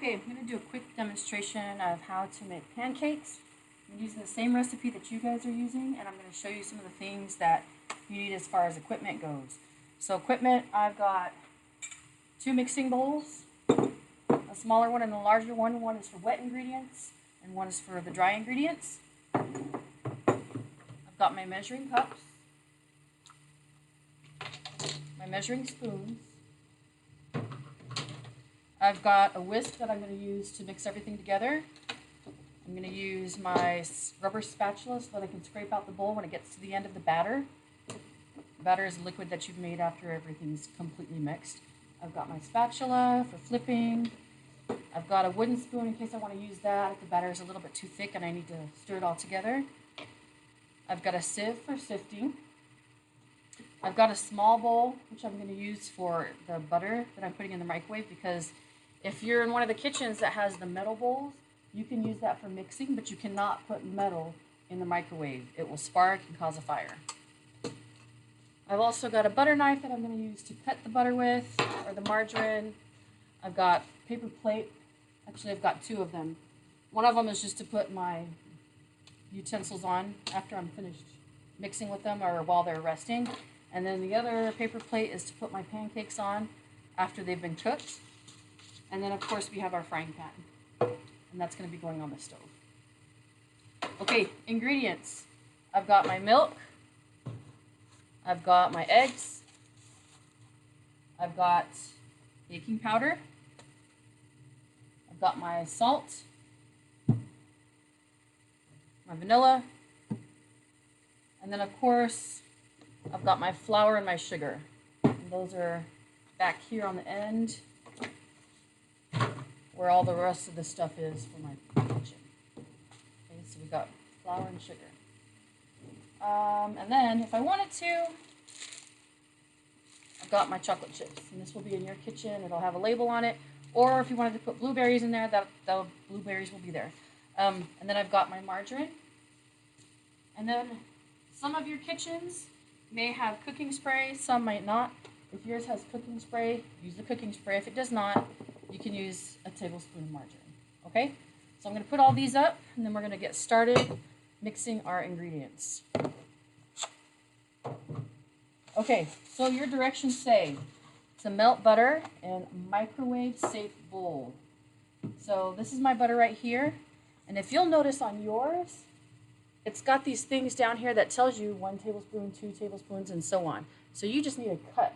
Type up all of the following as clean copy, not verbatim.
Okay, I'm going to do a quick demonstration of how to make pancakes. I'm using the same recipe that you guys are using, and I'm going to show you some of the things that you need as far as equipment goes. So equipment, I've got 2 mixing bowls, a smaller one and a larger one. One is for wet ingredients, and one is for the dry ingredients. I've got my measuring cups, my measuring spoons. I've got a whisk that I'm going to use to mix everything together. I'm going to use my rubber spatula so that I can scrape out the bowl when it gets to the end of the batter. The batter is a liquid that you've made after everything's completely mixed. I've got my spatula for flipping. I've got a wooden spoon in case I want to use that if the batter is a little bit too thick and I need to stir it all together. I've got a sieve for sifting. I've got a small bowl, which I'm going to use for the butter that I'm putting in the microwave, because if you're in one of the kitchens that has the metal bowls, you can use that for mixing, but you cannot put metal in the microwave. It will spark and cause a fire. I've also got a butter knife that I'm going to use to cut the butter with, or the margarine. I've got paper plate. Actually, I've got 2 of them. One of them is just to put my utensils on after I'm finished mixing with them or while they're resting. And then the other paper plate is to put my pancakes on after they've been cooked. And then, of course, we have our frying pan. And that's going to be going on the stove. Okay, ingredients. I've got my milk. I've got my eggs. I've got baking powder. I've got my salt. My vanilla. And then, of course, I've got my flour and my sugar. And those are back here on the end where all the rest of the stuff is for my kitchen. Okay, so we got flour and sugar. And then, if I wanted to, I've got my chocolate chips. And this will be in your kitchen. It'll have a label on it. Or if you wanted to put blueberries in there, that blueberries will be there. And then I've got my margarine. And then some of your kitchens may have cooking spray, some might not. If yours has cooking spray, use the cooking spray. If it does not, you can use a tablespoon of margarine. Okay? So I'm going to put all these up, and then we're going to get started mixing our ingredients. Okay, so your directions say to melt butter in microwave safe bowl. So this is my butter right here, and if you'll notice on yours, it's got these things down here that tells you 1 tablespoon, 2 tablespoons, and so on. So you just need to cut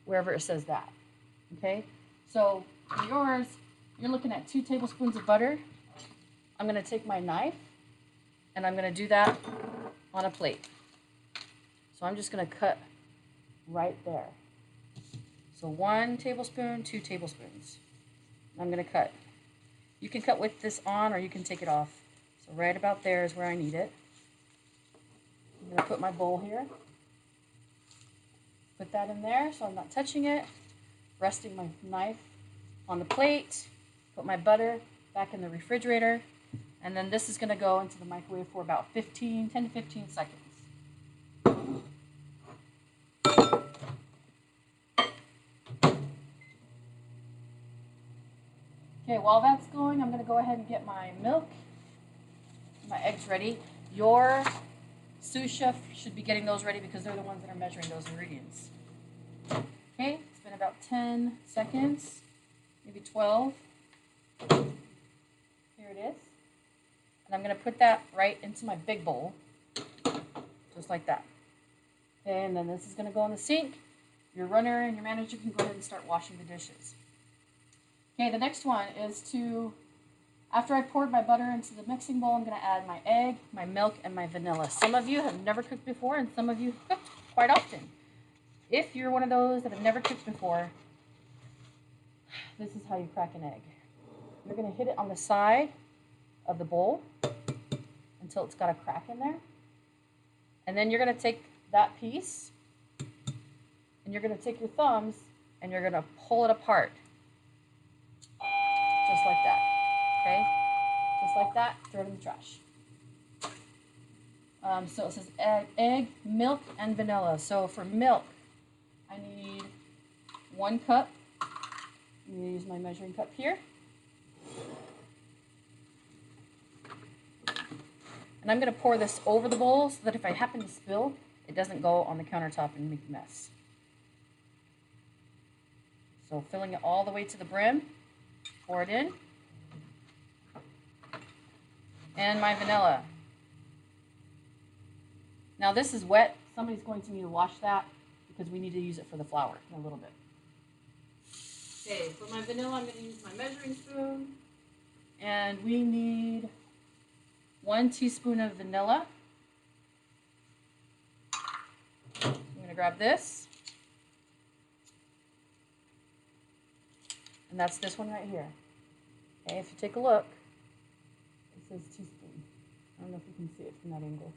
wherever it says that. Okay? So for yours, you're looking at 2 tablespoons of butter. I'm going to take my knife, and I'm going to do that on a plate. So I'm just going to cut right there. So 1 tablespoon, 2 tablespoons. I'm going to cut. You can cut with this on, or you can take it off. So right about there is where I need it. I'm going to put my bowl here. Put that in there so I'm not touching it. Resting my knife on the plate. Put my butter back in the refrigerator. And then this is going to go into the microwave for about 10 to 15 seconds. Okay, while that's going, I'm going to go ahead and get my milk, my eggs ready. Your sous chef should be getting those ready because they're the ones that are measuring those ingredients. Okay, it's been about 10 seconds, maybe 12. Here it is. And I'm going to put that right into my big bowl, just like that. Okay, and then this is going to go in the sink. Your runner and your manager can go ahead and start washing the dishes. Okay, the next one is after I poured my butter into the mixing bowl, I'm going to add my egg, my milk, and my vanilla. Some of you have never cooked before, and some of you have cooked quite often. If you're one of those that have never cooked before, this is how you crack an egg. You're going to hit it on the side of the bowl until it's got a crack in there. And then you're going to take that piece, and you're going to take your thumbs, and you're going to pull it apart. Just like that. Okay? Just like that, throw it in the trash. So it says egg, milk, and vanilla. So for milk, I need 1 cup. I'm going to use my measuring cup here. And I'm going to pour this over the bowl so that if I happen to spill, it doesn't go on the countertop and make a mess. So filling it all the way to the brim, pour it in. And my vanilla. Now this is wet. Somebody's going to need to wash that because we need to use it for the flour in a little bit. Okay, for my vanilla, I'm going to use my measuring spoon. And we need 1 teaspoon of vanilla. I'm going to grab this. And that's this one right here. Okay, if you take a look, it says teaspoon. I don't know if you can see it from that angle.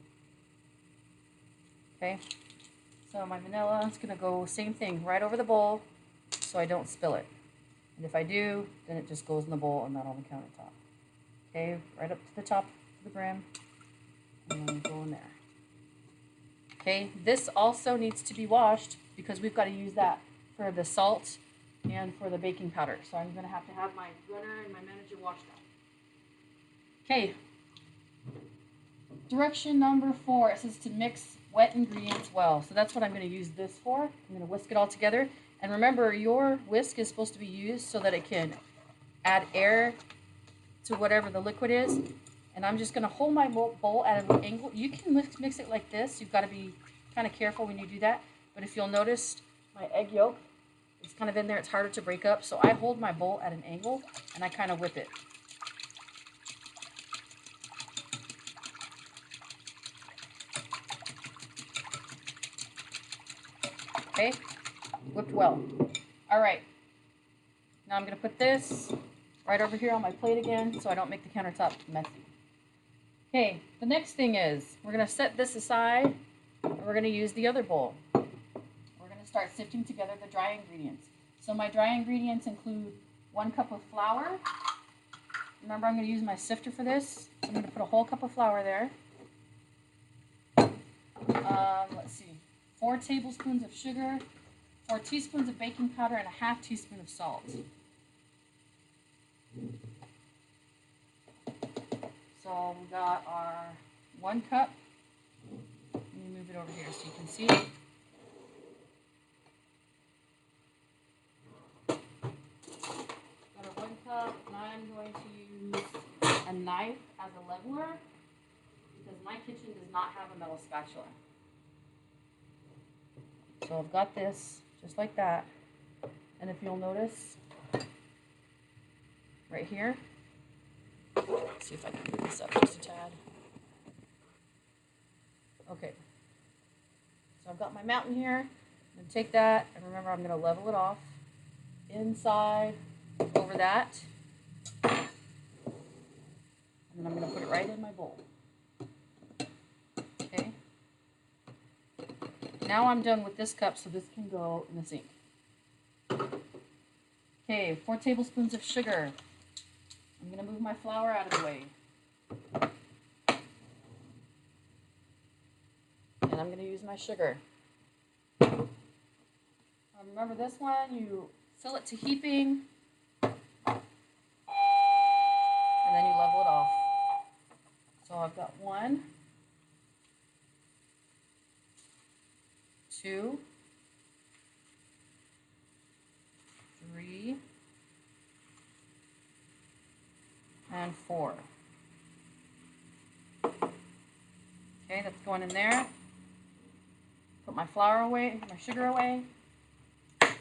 Okay, so my vanilla is going to go same thing right over the bowl so I don't spill it. And if I do, then it just goes in the bowl and not on the countertop. Okay, right up to the top of the brim, and then go in there. Okay, this also needs to be washed because we've got to use that for the salt and for the baking powder. So I'm going to have my runner and my manager wash that. Okay, direction number 4, it says to mix wet ingredients well. So that's what I'm going to use this for. I'm going to whisk it all together. And remember, your whisk is supposed to be used so that it can add air to whatever the liquid is. And I'm just going to hold my bowl at an angle. You can mix it like this. You've got to be kind of careful when you do that. But if you'll notice, my egg yolk is kind of in there. It's harder to break up. So I hold my bowl at an angle and I kind of whip it. Okay, whipped well. All right, now I'm going to put this right over here on my plate again so I don't make the countertop messy. Okay, the next thing is we're going to set this aside and we're going to use the other bowl. We're going to start sifting together the dry ingredients. So my dry ingredients include 1 cup of flour. Remember, I'm going to use my sifter for this. I'm going to put a whole cup of flour there. Let's see. 4 tablespoons of sugar, 4 teaspoons of baking powder, and a ½ teaspoon of salt. So we got our 1 cup. Let me move it over here so you can see. Got our 1 cup, and I'm going to use a knife as a leveler because my kitchen does not have a metal spatula. So I've got this just like that, and if you'll notice right here, let's see if I can move this up just a tad. Okay, so I've got my mountain here. I'm going to take that, and remember I'm going to level it off inside over that, and then I'm going to put it right in my bowl. Okay. Now I'm done with this cup, so this can go in the sink. Okay, 4 tablespoons of sugar. I'm going to move my flour out of the way. And I'm going to use my sugar. Remember this one, you fill it to heaping, and then you level it off. So I've got 1, 2, 3, and 4. Okay, that's going in there. Put my flour away, my sugar away. Then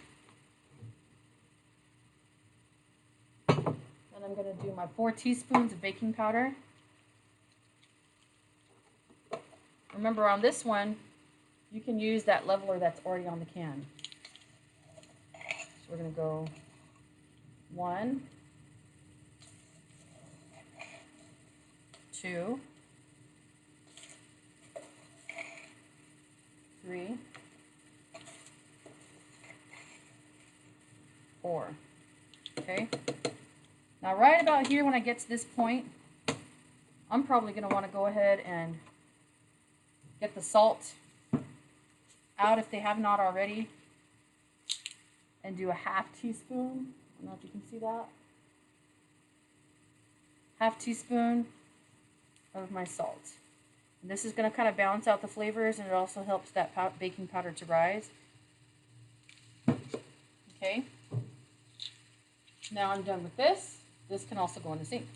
I'm going to do my 4 teaspoons of baking powder. Remember, on this one, you can use that leveler that's already on the can. So we're going to go 1, 2, 3, 4. Okay. Now right about here when I get to this point, I'm probably going to want to go ahead and get the salt out if they have not already, and do a ½ teaspoon. I don't know if you can see that. ½ teaspoon of my salt. And this is going to kind of balance out the flavors, and it also helps that baking powder to rise. Okay. Now I'm done with this. This can also go in the sink.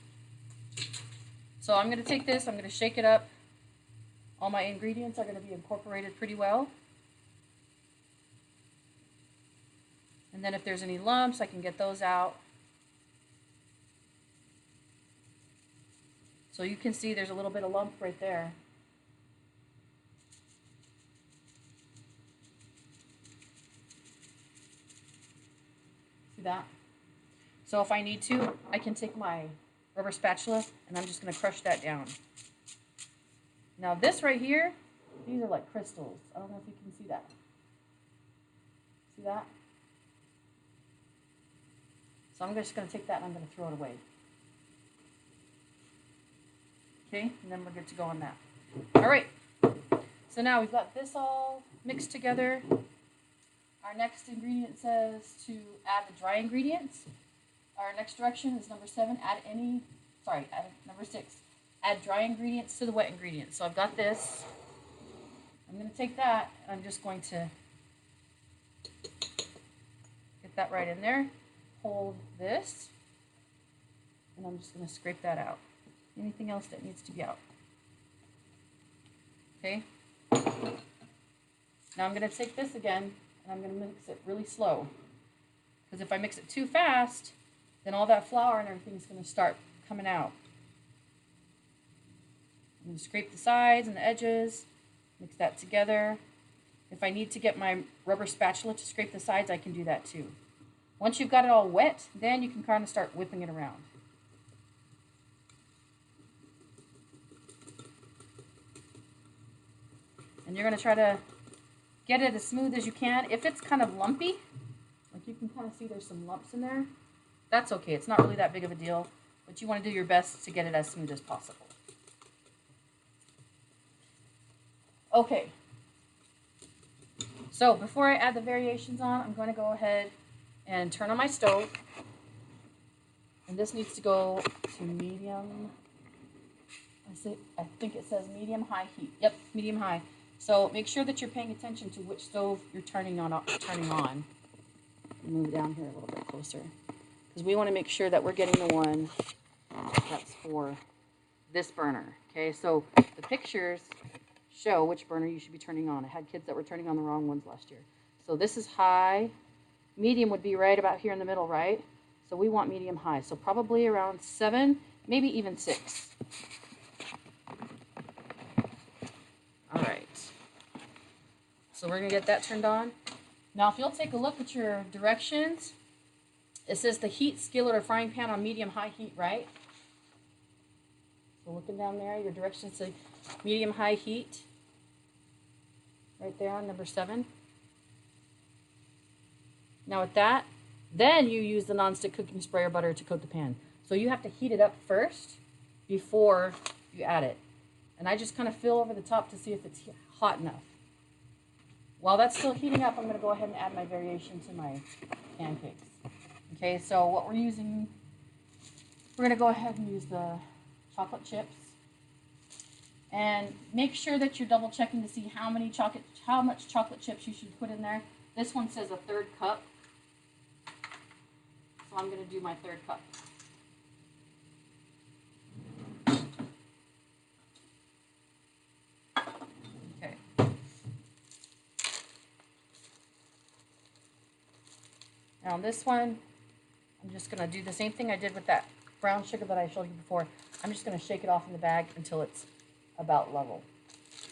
So I'm going to take this, I'm going to shake it up. All my ingredients are going to be incorporated pretty well. And then if there's any lumps, I can get those out. So you can see there's a little bit of lump right there. See that? So if I need to, I can take my rubber spatula and I'm just going to crush that down. Now this right here, these are like crystals. I don't know if you can see that. See that? So I'm just going to take that and I'm going to throw it away. Okay, and then we're good to go on that. All right, so now we've got this all mixed together. Our next ingredient says to add the dry ingredients. Our next direction is number 7, number 6. Add dry ingredients to the wet ingredients. So I've got this. I'm going to take that and I'm just going to get that right in there. Hold this. And I'm just going to scrape that out. Anything else that needs to be out. Okay. Now I'm going to take this again and I'm going to mix it really slow. Because if I mix it too fast, then all that flour and everything is going to start coming out. I'm going to scrape the sides and the edges, mix that together. If I need to get my rubber spatula to scrape the sides, I can do that too. Once you've got it all wet, then you can kind of start whipping it around. And you're going to try to get it as smooth as you can. If it's kind of lumpy, like you can kind of see there's some lumps in there, that's okay. It's not really that big of a deal, but you want to do your best to get it as smooth as possible. Okay. So before I add the variations on, I'm going to go ahead and turn on my stove. And this needs to go to medium. I think it says medium-high heat. Yep, medium-high. So make sure that you're paying attention to which stove you're turning on. Move down here a little bit closer, because we want to make sure that we're getting the one that's for this burner. Okay, so the pictures show which burner you should be turning on. I had kids that were turning on the wrong ones last year. So this is high. Medium would be right about here in the middle, right? So we want medium-high. So probably around 7, maybe even 6. All right. So we're going to get that turned on. Now, if you'll take a look at your directions, it says the heat skillet or frying pan on medium-high heat, right? So looking down there, your directions say medium-high heat. Right there on number 7. Now with that, then you use the nonstick cooking spray or butter to coat the pan. So you have to heat it up first before you add it. And I just kind of fill over the top to see if it's hot enough. While that's still heating up, I'm going to go ahead and add my variation to my pancakes. Okay, so what we're using, we're going to go ahead and use the chocolate chips. And make sure that you're double checking to see how much chocolate chips you should put in there. This one says a 1/3 cup. So I'm going to do my 1/3 cup. Okay. Now on this one, I'm just going to do the same thing I did with that brown sugar that I showed you before. I'm just going to shake it off in the bag until it's about level.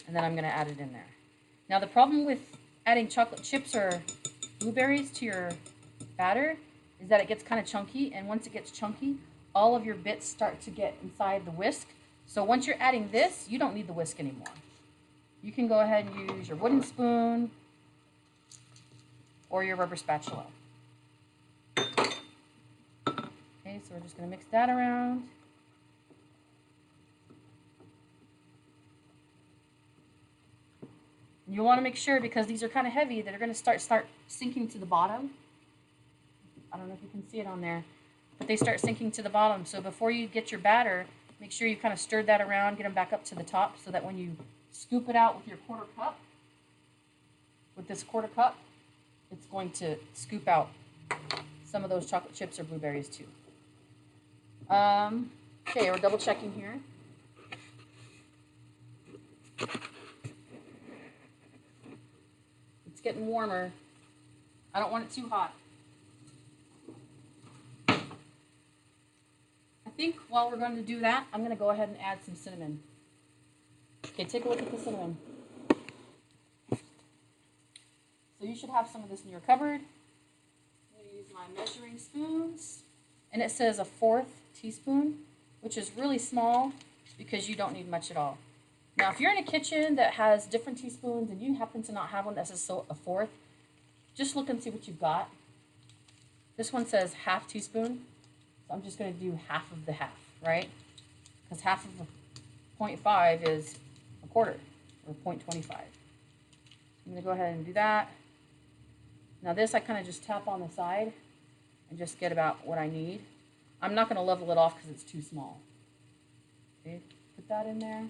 And then I'm going to add it in there. Now the problem with adding chocolate chips or blueberries to your batter is that it gets kind of chunky, and once it gets chunky, all of your bits start to get inside the whisk. So once you're adding this, you don't need the whisk anymore. You can go ahead and use your wooden spoon or your rubber spatula. Okay, so we're just going to mix that around. You want to make sure, because these are kind of heavy, that they're going to start sinking to the bottom. I don't know if you can see it on there, but they start sinking to the bottom. So before you get your batter, Make sure you kind of stirred that around, get them back up to the top so that when you scoop it out with your quarter cup, with this quarter cup, it's going to scoop out some of those chocolate chips or blueberries too. Okay, we're double checking here. It's getting warmer. I don't want it too hot. I think while we're going to do that, I'm going to go ahead and add some cinnamon. Okay, take a look at the cinnamon. So you should have some of this in your cupboard. I'm going to use my measuring spoons. And it says a 1/4 teaspoon, which is really small because you don't need much at all. Now, if you're in a kitchen that has different teaspoons and you happen to not have one that says a 1/4, just look and see what you've got. This one says 1/2 teaspoon, so I'm just going to do half of the half, right? Because half of 0.5 is a quarter, or 0.25. I'm going to go ahead and do that. Now this I kind of just tap on the side and just get about what I need. I'm not going to level it off because it's too small. Okay, put that in there.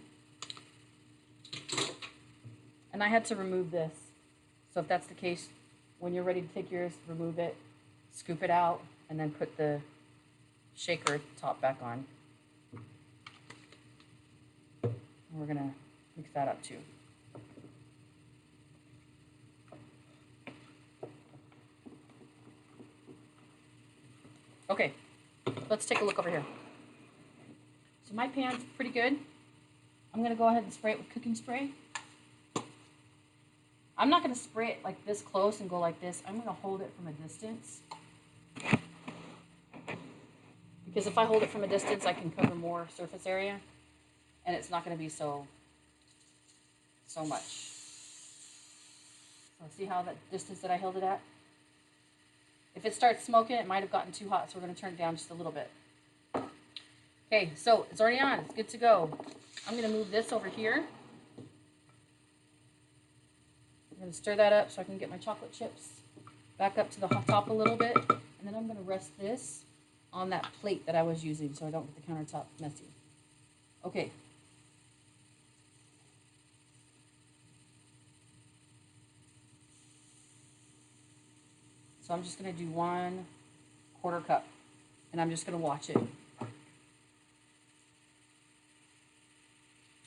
And I had to remove this. So if that's the case, when you're ready to take yours, remove it, scoop it out, and then put the shaker top back on. And we're going to mix that up too. Okay, let's take a look over here. So my pan's pretty good. I'm going to go ahead and spray it with cooking spray. I'm not going to spray it like this close and go like this. I'm going to hold it from a distance. Because if I hold it from a distance, I can cover more surface area. And it's not going to be so much. So see how that distance that I held it at? If it starts smoking, it might have gotten too hot, so we're going to turn it down just a little bit. Okay, so it's already on. It's good to go. I'm going to move this over here. I'm going to stir that up so I can get my chocolate chips back up to the top a little bit. And then I'm going to rest this on that plate that I was using so I don't get the countertop messy. Okay. So I'm just going to do 1/4 cup, and I'm just going to watch it.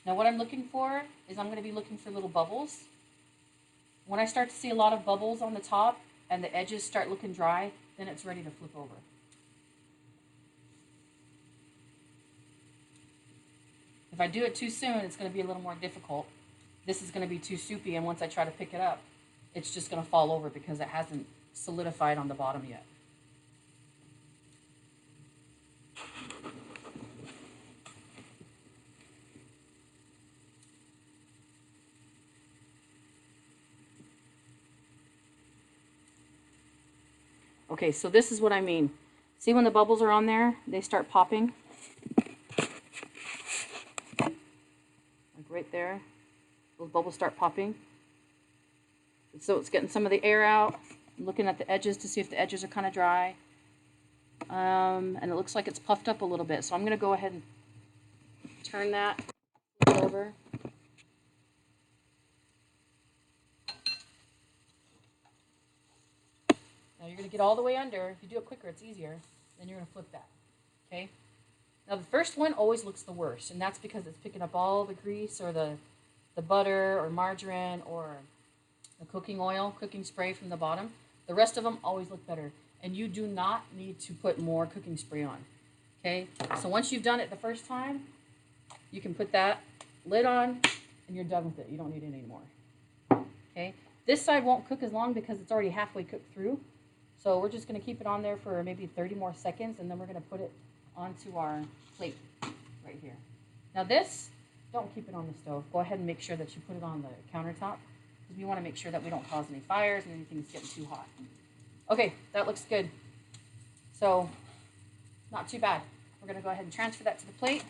Now what I'm looking for is I'm going to be looking for little bubbles. When I start to see a lot of bubbles on the top and the edges start looking dry, then it's ready to flip over. If I do it too soon, it's going to be a little more difficult. This is going to be too soupy, and once I try to pick it up, it's just going to fall over because it hasn't solidified on the bottom yet. Okay, so this is what I mean. See when the bubbles are on there, they start popping? Like right there, those bubbles start popping. So it's getting some of the air out. I'm looking at the edges to see if the edges are kind of dry. And it looks like it's puffed up a little bit. So I'm going to go ahead and turn that over. Now you're going to get all the way under. If you do it quicker, it's easier. Then you're going to flip that. Okay? Now the first one always looks the worst. And that's because it's picking up all the grease or the butter or margarine or the cooking oil, cooking spray from the bottom. The rest of them always look better. And you do not need to put more cooking spray on. Okay? So once you've done it the first time, you can put that lid on and you're done with it. You don't need it anymore. Okay? This side won't cook as long because it's already halfway cooked through. So we're just going to keep it on there for maybe 30 more seconds, and then we're going to put it onto our plate right here. Now this, don't keep it on the stove. Go ahead and make sure that you put it on the countertop, because we want to make sure that we don't cause any fires and anything's getting too hot. Okay, that looks good. So, not too bad. We're going to go ahead and transfer that to the plate.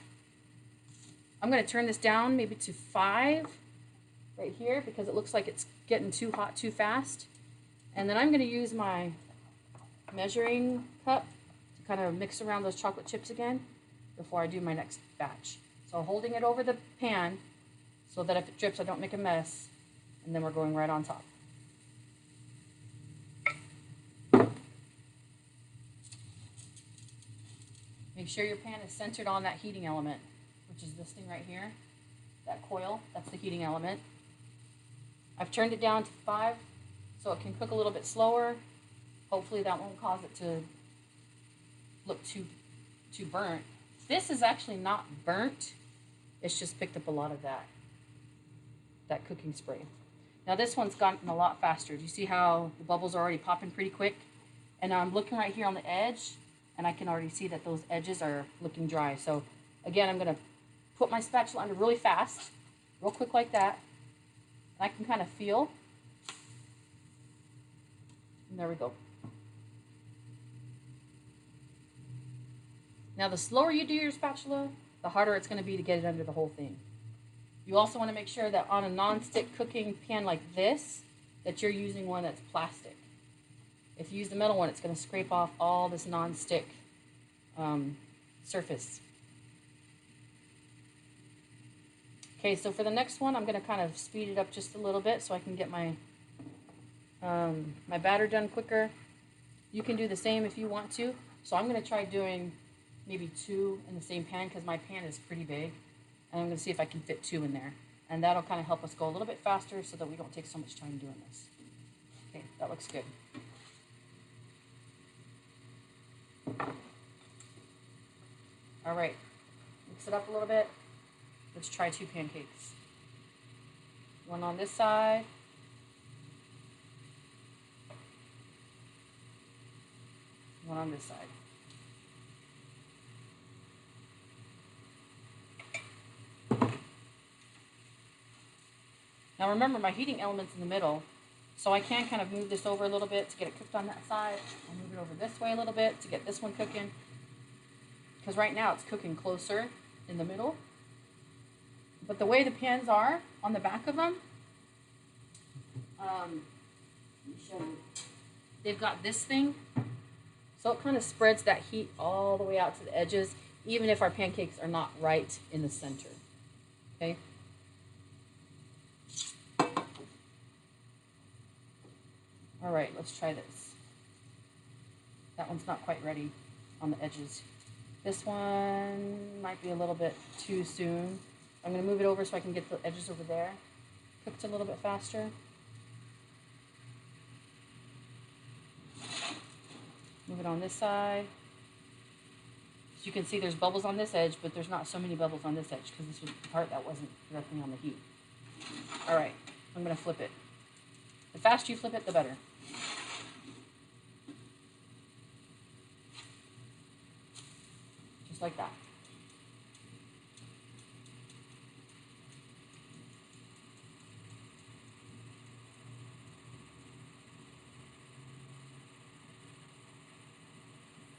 I'm going to turn this down maybe to 5 right here, because it looks like it's getting too hot too fast. And then I'm going to use my measuring cup to kind of mix around those chocolate chips again before I do my next batch. batch. So holding it over the pan so that if it drips I don't make a mess, and then we're going right on top. Make sure your pan is centered on that heating element, which is this thing right here, that coil, that's the heating element. I've turned it down to 5 so it can cook a little bit slower. Hopefully that won't cause it to look too burnt. This is actually not burnt, it's just picked up a lot of that cooking spray. Now this one's gotten a lot faster. Do you see how the bubbles are already popping pretty quick? And now I'm looking right here on the edge, and I can already see that those edges are looking dry. So again, I'm gonna put my spatula under really fast, real quick like that. And I can kind of feel. And there we go. Now the slower you do your spatula, the harder it's gonna be to get it under the whole thing. You also wanna make sure that on a non-stick cooking pan like this, that you're using one that's plastic. If you use the metal one, it's going to scrape off all this non-stick surface. Okay, so for the next one, I'm going to kind of speed it up just a little bit so I can get my my batter done quicker. You can do the same if you want to. So I'm going to try doing maybe 2 in the same pan because my pan is pretty big. And I'm going to see if I can fit 2 in there. And that'll kind of help us go a little bit faster so that we don't take so much time doing this. Okay, that looks good. All right, mix it up a little bit. Let's try 2 pancakes. One on this side. One on this side. Now remember, my heating element's in the middle, so I can kind of move this over a little bit to get it cooked on that side. I'll move it over this way a little bit to get this one cooking. Because right now it's cooking closer in the middle. But the way the pans are on the back of them, let me show you. They've got this thing, so it kind of spreads that heat all the way out to the edges, even if our pancakes are not right in the center. Okay? All right, let's try this. That one's not quite ready on the edges. This one might be a little bit too soon. I'm going to move it over so I can get the edges over there cooked a little bit faster. Move it on this side. So you can see there's bubbles on this edge, but there's not so many bubbles on this edge because this was the part that wasn't directly on the heat. All right, I'm going to flip it. The faster you flip it, the better. Just like that.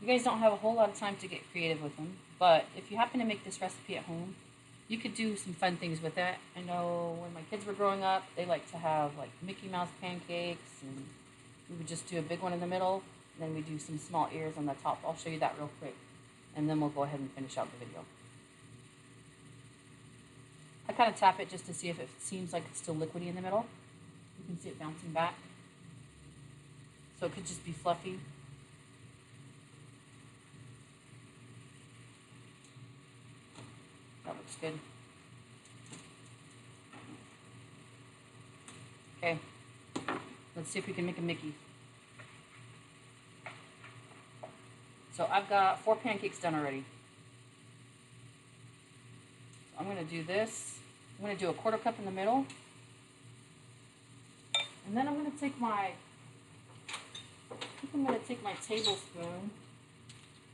You guys don't have a whole lot of time to get creative with them, but if you happen to make this recipe at home, you could do some fun things with it. I know when my kids were growing up, they liked to have like Mickey Mouse pancakes, and we would just do a big one in the middle, and then we do some small ears on the top. I'll show you that real quick, and then we'll go ahead and finish out the video. I kind of tap it just to see if it seems like it's still liquidy in the middle. You can see it bouncing back. So it could just be fluffy. That looks good. Okay, let's see if we can make a Mickey. So I've got 4 pancakes done already. So I'm going to do this. I'm going to do a 1/4 cup in the middle. And then I'm going to take my, tablespoon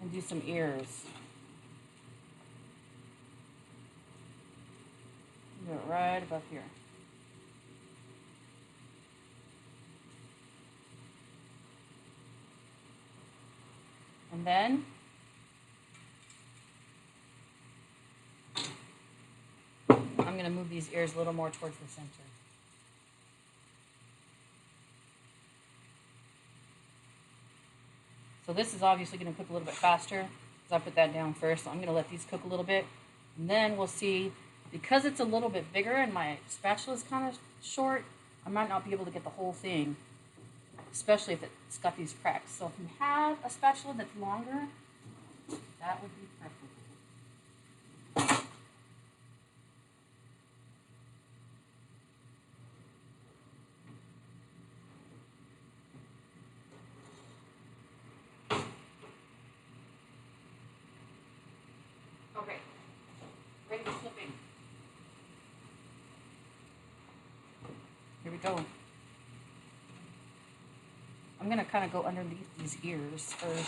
and do some ears. Do it right above here. And then I'm going to move these ears a little more towards the center. So this is obviously going to cook a little bit faster because I put that down first. So I'm going to let these cook a little bit And then we'll see, because it's a little bit bigger and my spatula is kind of short, I might not be able to get the whole thing, especially if it's got these cracks. So if you have a spatula that's longer, that would be preferable. Okay, ready for flipping. Here we go. I'm going to kind of go underneath these ears first.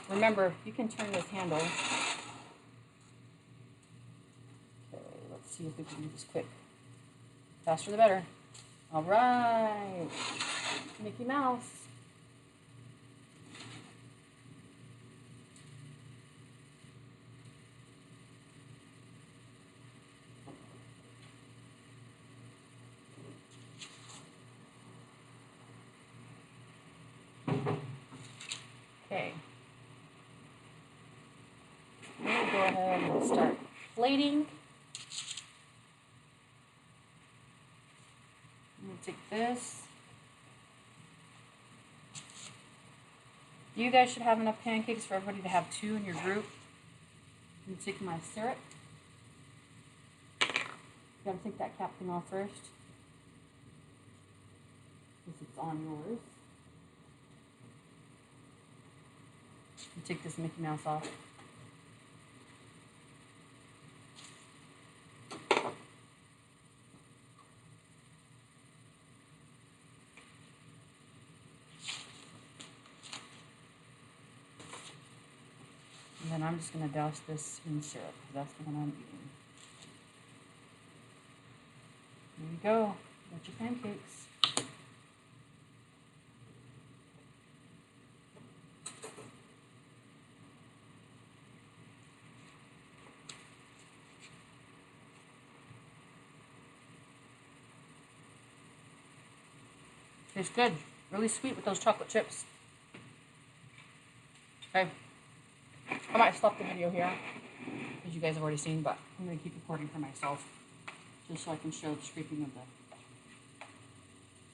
Remember, you can turn this handle. Okay, let's see if we can do this quick. Faster the better. All right. Mickey Mouse. Okay. I'm going to go ahead and start plating. I'm going to take this. You guys should have enough pancakes for everybody to have 2 in your group. I'm going to take my syrup. Got to take that cap thing off first, because it's on yours. And take this Mickey Mouse off. And then I'm just going to douse this in syrup, because that's the one I'm eating. There you go. Got your pancakes. Tastes good. Really sweet with those chocolate chips. Okay. I might stop the video here, as you guys have already seen, but I'm going to keep recording for myself, just so I can show the scraping of the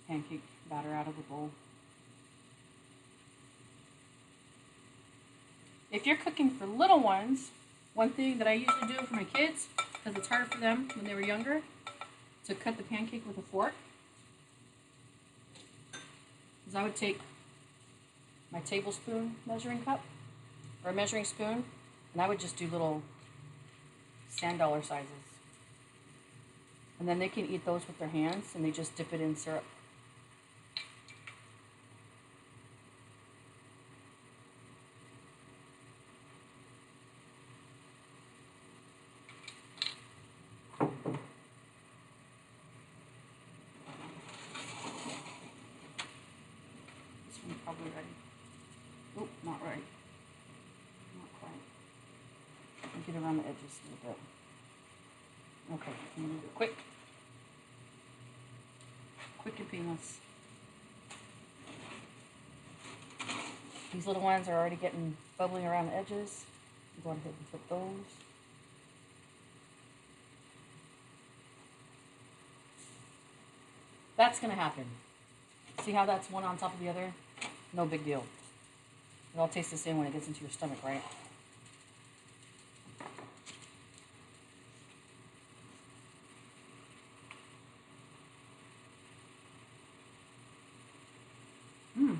pancake batter out of the bowl. If you're cooking for little ones, one thing that I usually do for my kids, because it's harder for them when they were younger, to cut the pancake with a fork, is I would take my tablespoon measuring cup, or a measuring spoon, and I would just do little sand dollar sizes. And then they can eat those with their hands, and they just dip it in syrup. This one's probably ready. Oh, not right. Not quite. I'll get around the edges a little bit. Okay, I'm going to do it quick. Quick and painless. These little ones are already getting bubbling around the edges. Go ahead and flip those. That's going to happen. See how that's one on top of the other? No big deal. It all tastes the same when it gets into your stomach, right?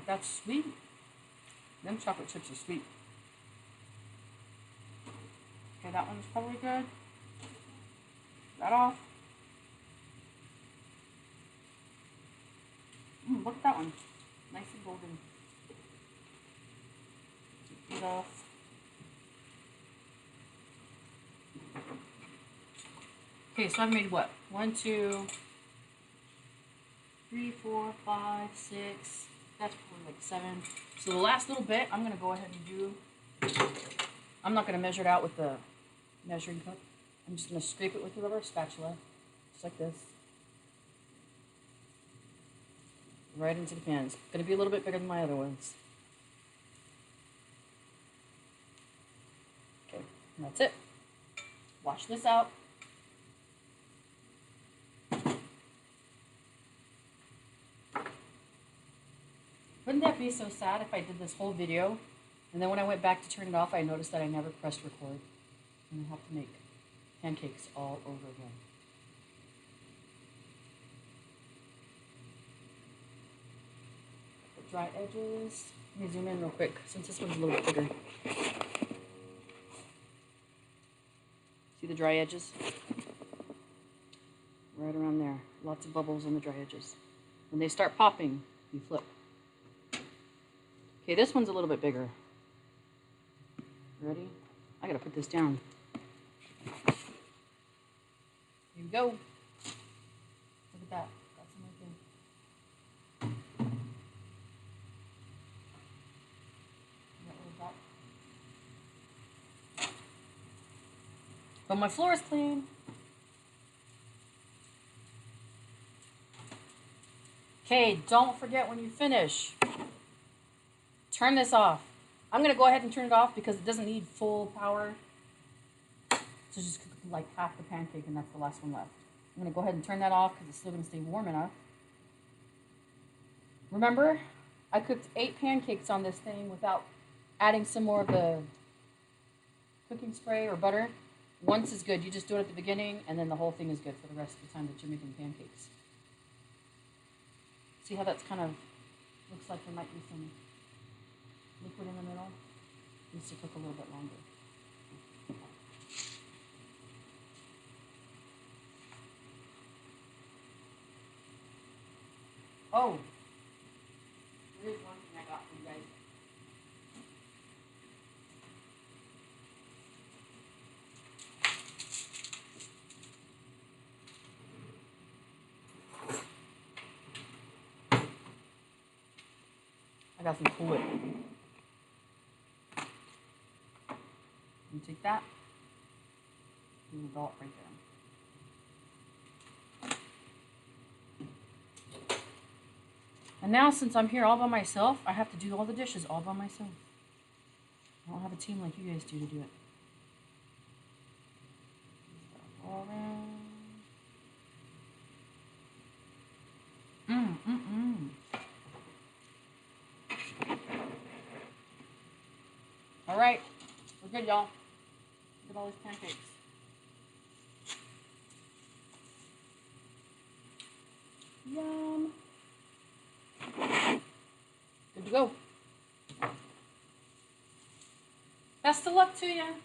That's sweet. Them chocolate chips are sweet. Okay, that one's probably good. That off. Look at that one. Nice and golden. Take these off. Okay, so I've made what? 1, 2, 3, 4, 5, 6. That's probably like 7. So the last little bit, I'm going to go ahead and do. I'm not going to measure it out with the measuring cup. I'm just going to scrape it with the rubber spatula, just like this. Right into the pan. It's going to be a little bit bigger than my other ones. Okay, And that's it. Wash this out. Wouldn't that be so sad if I did this whole video and then when I went back to turn it off, I noticed that I never pressed record and I have to make pancakes all over again. The dry edges. Let me zoom in real quick since this one's a little bit bigger. See the dry edges? Right around there. Lots of bubbles on the dry edges. When they start popping, you flip. Okay, this one's a little bit bigger. Ready? I gotta put this down. Here we go. Look at that. Got some right there. But my floor is clean. Okay, don't forget when you finish, turn this off. I'm going to go ahead and turn it off because it doesn't need full power. So just cook like half the pancake and that's the last one left. I'm going to go ahead and turn that off because it's still going to stay warm enough. Remember, I cooked 8 pancakes on this thing without adding some more of the cooking spray or butter. Once is good. You just do it at the beginning and then the whole thing is good for the rest of the time that you're making pancakes. See how that's kind of looks like there might be some liquid in the middle? Needs to cook a little bit longer. Oh, there is one thing I got for you guys. I got some skillet. You take that, and you go right there. And now, since I'm here all by myself, I have to do all the dishes all by myself. I don't have a team like you guys do to do it. All around. All right, we're good, y'all. Look at all these pancakes. Yum. Good to go. Best of luck to you.